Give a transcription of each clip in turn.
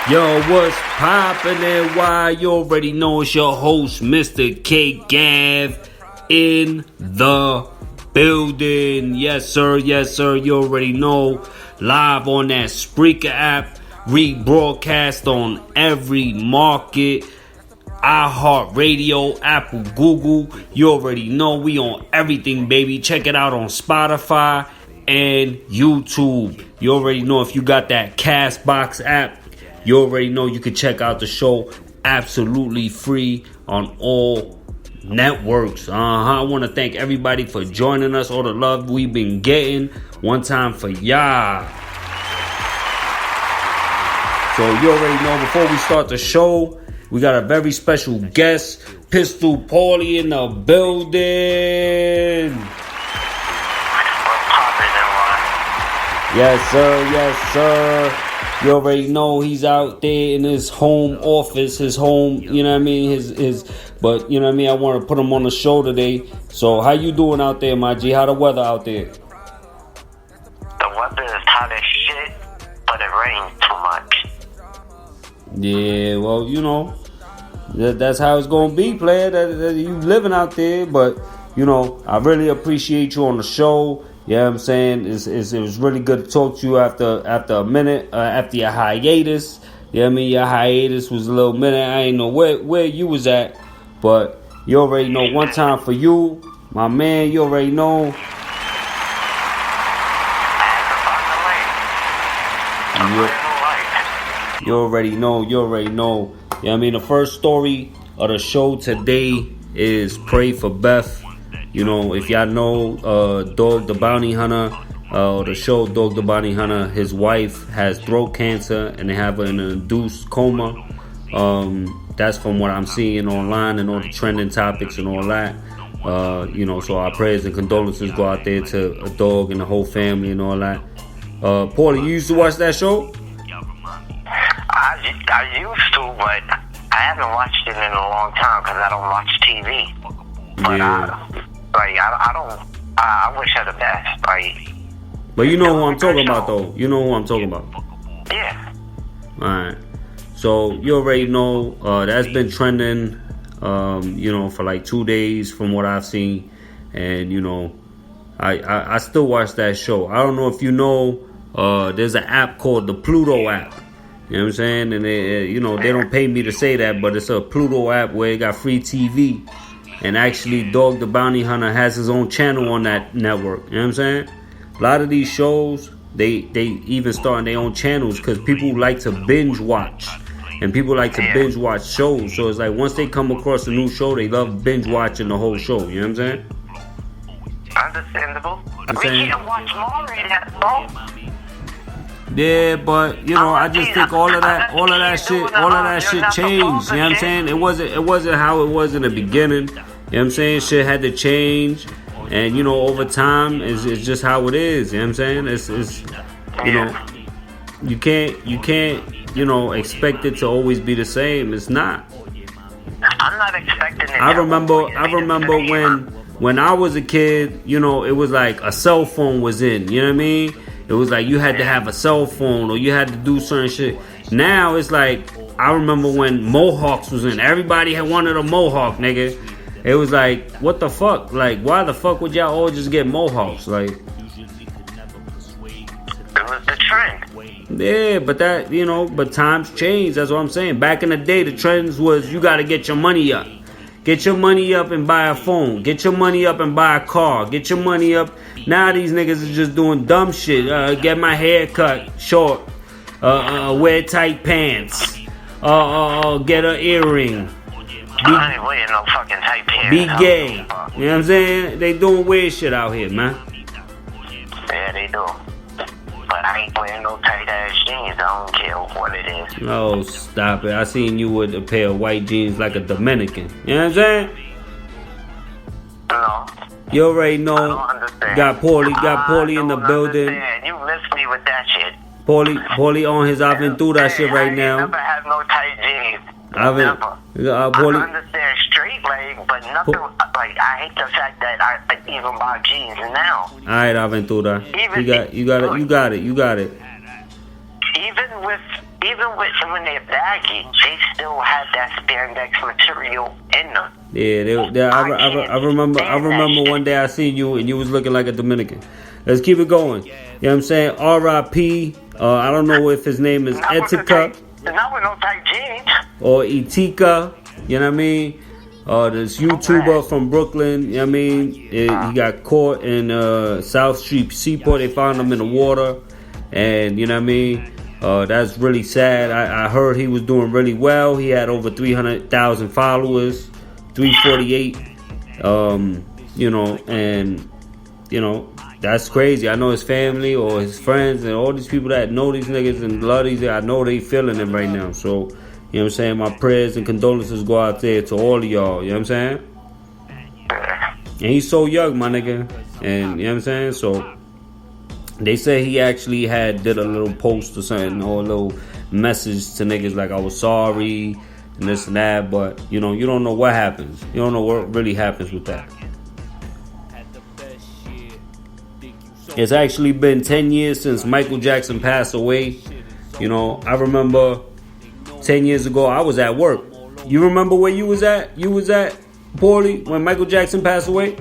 Yo, what's poppin' and why? You already know it's your host, Mrcakeave in the building. Yes, sir. You already know. Live on that Mrcakeave app. Rebroadcast on every market. iHeartRadio, Apple, Google. You already know we on everything, baby. Check it out on Spotify and YouTube. You already know if you got that Castbox app. You already know you can check out the show absolutely free on all networks. I want to thank everybody for joining us. All the love we've been getting. One time for y'all. So you already know, before we start the show, we got a very special guest, Pistol Paulie in the building. Yes, sir. You already know he's out there in his home office, his home, you know what I mean, but you know what I mean, I want to put him on the show today. So how you doing out there, my G? How the weather out there? The weather is hot as shit, but it rains too much. Yeah, well, you know, that's how it's going to be, player, that you living out there. But, you know, I really appreciate you on the show. You know what I'm saying? It was really good to talk to you after a minute, after your hiatus. You know what I mean? Your hiatus was a little minute. I ain't know where you was at. But you already know, one time for you, my man, you already know. You already know. You know what I mean? The first story of the show today is Pray for Beth. You know, if y'all know Dog the Bounty Hunter, the show Dog the Bounty Hunter, his wife has throat cancer and they have an induced coma. That's from what I'm seeing online and all the trending topics and all that. You know, so our prayers and condolences go out there to a dog and the whole family and all that. Paulie, you used to watch that show? I used to, but I haven't watched it in a long time because I don't watch TV. But yeah. I wish her the best. But you know who I'm talking about, though. You know who I'm talking about. Yeah. Alright. So you already know that's been trending, you know, for like 2 days from what I've seen. And, you know, I still watch that show. I don't know if you know, there's an app called the Pluto app. You know what I'm saying? And they, you know, they don't pay me to say that, but it's a Pluto app where it got free TV. And actually, Dog the Bounty Hunter has his own channel on that network. You know what I'm saying? A lot of these shows, they even start their own channels because people like to binge watch. And people like to binge watch shows. So it's like once they come across a new show, they love binge watching the whole show. You know what I'm saying? Understandable. We can't watch more in that, bro. Yeah, but you know, I just think all of that shit changed. You know what I'm saying? It wasn't how it was in the beginning. You know what I'm saying? Shit had to change, and you know, over time, it's just how it is. You know what I'm saying? It's you know, you can't you know, expect it to always be the same. It's not. I'm not expecting it. I remember when I was a kid, you know, it was like a cell phone was in. You know what I mean? It was like you had to have a cell phone or you had to do certain shit. Now it's like, I remember when Mohawks was in. Everybody had wanted a Mohawk, nigga. It was like, what the fuck? Like, why the fuck would y'all all just get Mohawks? Like, it was the trend. Yeah, but that, you know, but times change. That's what I'm saying. Back in the day, the trends was you got to get your money up. Get your money up and buy a phone. Get your money up and buy a car. Get your money up. Now these niggas is just doing dumb shit. Get my hair cut short. Wear tight pants. Get an earring. I ain't wearing no fucking tight pants. Be gay. You know what I'm saying? They doing weird shit out here, man. Yeah, they do. But I ain't wearing no tight ass jeans. I don't care what it is. Oh, stop it. I seen you with a pair of white jeans like a Dominican. You know what I'm saying? No. You already know. I don't understand. Got Paulie in the building. Understand. You missed me with that shit. Paulie on his Aventura shit right now. I never have no tight jeans. I understand straight leg, but nothing like I hate the fact that I even buy jeans now. Alright, Aventura. You got it. Even with even when they're baggy, they still have that spandex material in them. Yeah, I remember one day I seen you and you was looking like a Dominican. Let's keep it going. You know what I'm saying? R.I.P. I don't know if his name is ETIKA. Not with no tight jeans. Or ETIKA. You know what I mean? This YouTuber from Brooklyn. You know what I mean? He got caught in South Street Seaport. They found him in the water. And you know what I mean? That's really sad. I heard he was doing really well. He had over 300,000 followers. 348. You know, and you know, that's crazy. I know his family or his friends and all these people that know these niggas and love these, I know they feeling it right now. So, you know what I'm saying? My prayers and condolences go out there to all of y'all. You know what I'm saying? And he's so young, my nigga. And, you know what I'm saying? So, they say he actually did a little post or something, or a little message to niggas like, I was sorry and this and that. But, you know, you don't know what happens. You don't know what really happens with that. It's actually been 10 years since Michael Jackson passed away. You know, I remember 10 years ago, I was at work. You remember where you was at? You was at Paulie when Michael Jackson passed away?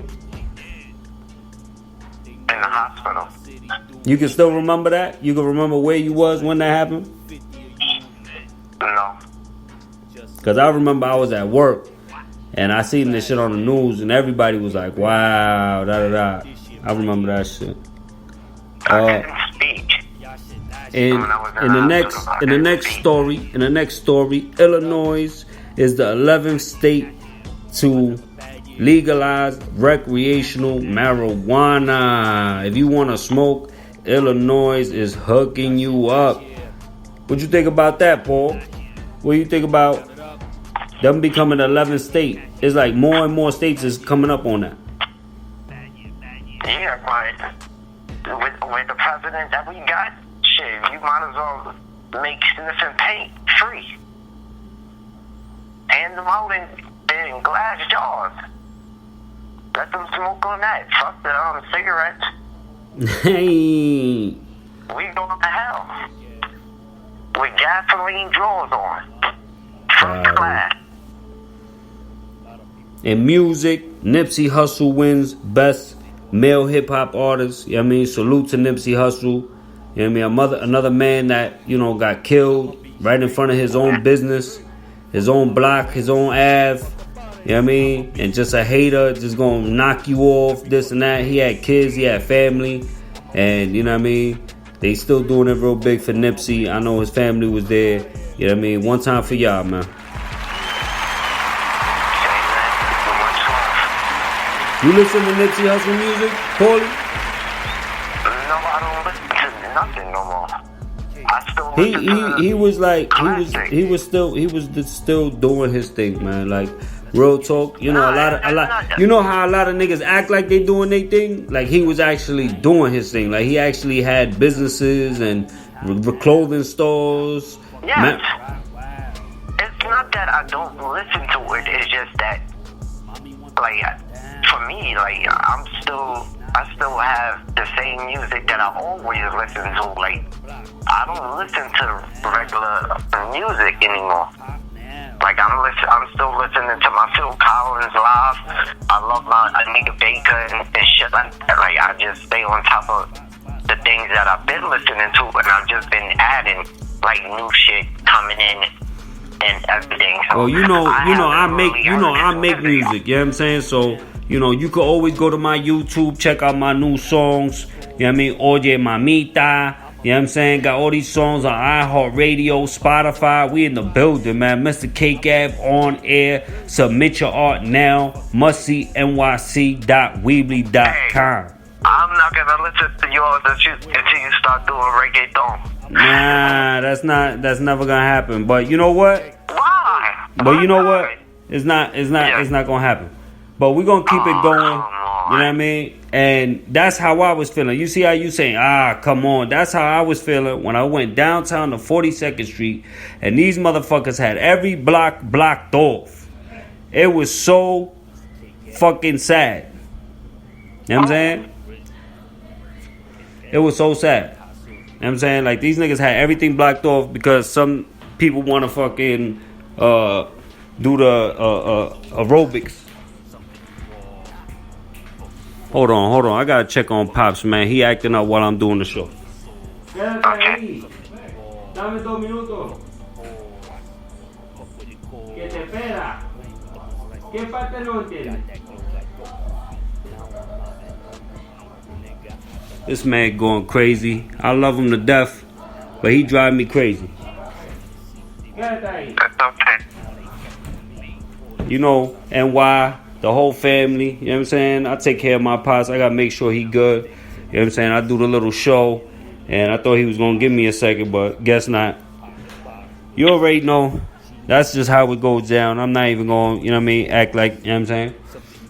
In the hospital. You can still remember that? You can remember where you was when that happened? No. Because I remember I was at work and I seen this shit on the news and everybody was like, wow, da-da-da. I remember that shit. I couldn't speak. In the next story, Illinois is the 11th state to legalize recreational marijuana. If you want to smoke, Illinois is hooking you up. What you think about that, Paul? What do you think about them becoming the 11th state? It's like more and more states is coming up on that. Yeah, but with the president that we got, shit, you might as well make sniffing paint free. Hand them out in glass jars. Let them smoke on that. Fuck the cigarettes. Hey. We going to hell. With gasoline drawers on. First class. In music, Nipsey Hussle wins Best Male Hip Hop Artist. You know what I mean? Salute to Nipsey Hussle. You know what I mean? Another man that, you know, got killed right in front of his own business, his own block, his own Ave. You know what I mean? And just a hater, just gonna knock you off, this and that. He had kids, he had family. And, you know what I mean? They still doing it real big for Nipsey. I know his family was there. You know what I mean? One time for y'all, man. You listen to Nipsey Hussle music, Paulie? No, I don't listen to nothing no more. I still he was still doing his thing, man. Like real talk, you know, you know how a lot of niggas act like they doing their thing. Like he was actually doing his thing. Like he actually had businesses and clothing stores. Yeah, it's not that I don't listen to it. It's just that, like, for me, like I still have the same music that I always listen to. Like I don't listen to regular music anymore. Like I'm still listening to my Phil Collins live. I love my Anita Baker and shit like that. Like I just stay on top of the things that I've been listening to, and I've just been adding like new shit coming in and everything. So well, I make music. You know what I'm saying? So, you know, you can always go to my YouTube, check out my new songs. You know what I mean? Oye Mamita. You know what I'm saying? Got all these songs on iHeartRadio, Spotify. We in the building, man. Mrcakeave On-Air. Submit your art now. mustsenyc.weebly.com. I'm not gonna listen to yours until you start doing reggaeton. Nah, that's never gonna happen. But you know what? Why? But you know what? It's not gonna happen. But we're gonna keep it going. You know what I mean? And that's how I was feeling. You see how you saying, come on. That's how I was feeling when I went downtown to 42nd Street and these motherfuckers had every block blocked off. It was so fucking sad. You know what I'm saying? It was so sad. what I'm saying? Like, these niggas had everything blocked off because some people want to fucking do the aerobics. Hold on. I gotta check on Pops, man. He acting up while I'm doing the show. Okay. Dame 2 minutos. Que te espera. ¿Qué parte no entiende? This man going crazy. I love him to death, but he drive me crazy. That's okay. You know, NY, the whole family, you know what I'm saying? I take care of my pops. I gotta make sure he good. You know what I'm saying? I do the little show, and I thought he was gonna give me a second, but guess not. You already know. That's just how it goes down. I'm not even gonna, you know what I mean, act like, you know what I'm saying?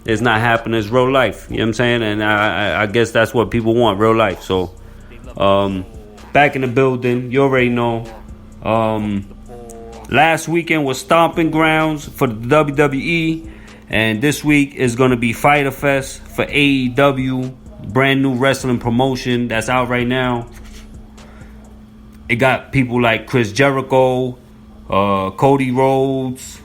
It's not happening. It's real life. You know what I'm saying? And I guess that's what people want, real life. So, back in the building. You already know. Last weekend was Stomping Grounds for the WWE. And this week is going to be Fyter Fest for AEW. Brand new wrestling promotion that's out right now. It got people like Chris Jericho, Cody Rhodes,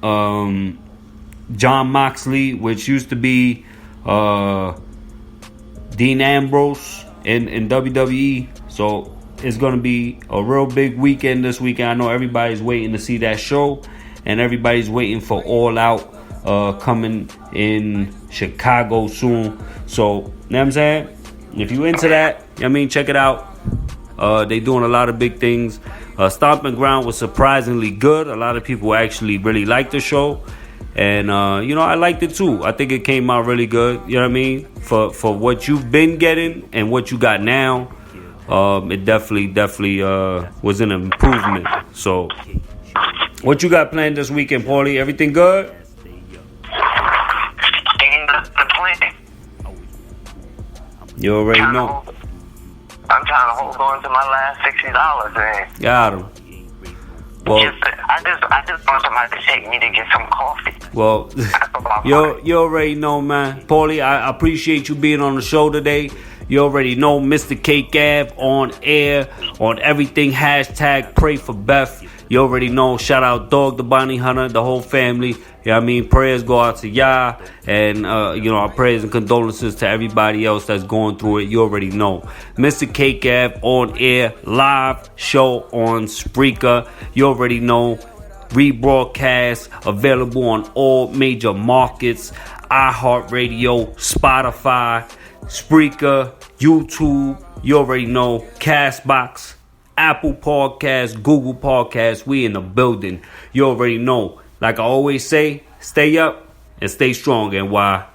John Moxley, which used to be Dean Ambrose in WWE. So it's going to be a real big weekend this weekend. I know everybody's waiting to see that show, and everybody's waiting for All Out coming in Chicago soon. So, you know what I'm saying? If you into that, I mean, check it out. They doing a lot of big things. Stomping Ground was surprisingly good. A lot of people actually really liked the show. And, you know, I liked it too. I think it came out really good. You know what I mean? For what you've been getting and what you got now, it definitely was an improvement. So, what you got planned this weekend, Paulie? Everything good? You already know. I'm trying to hold on to my last $60, man. Got him. Well, I just want somebody to take me to get some coffee. Well, you already know, man. Paulie, I appreciate you being on the show today. You already know, Mrcakeave On-Air on everything. Hashtag pray for Beth. You already know. Shout out Dog the Bounty Hunter, the whole family. You know what I mean? Prayers go out to y'all. And, you know, our prayers and condolences to everybody else that's going through it. You already know. Mrcakeave On-Air live show on Spreaker. You already know. Rebroadcast available on all major markets. iHeartRadio, Spotify, Spreaker, YouTube. You already know. Castbox, Apple Podcasts, Google Podcasts. We in the building. You already know. Like I always say, stay up and stay strong, NY.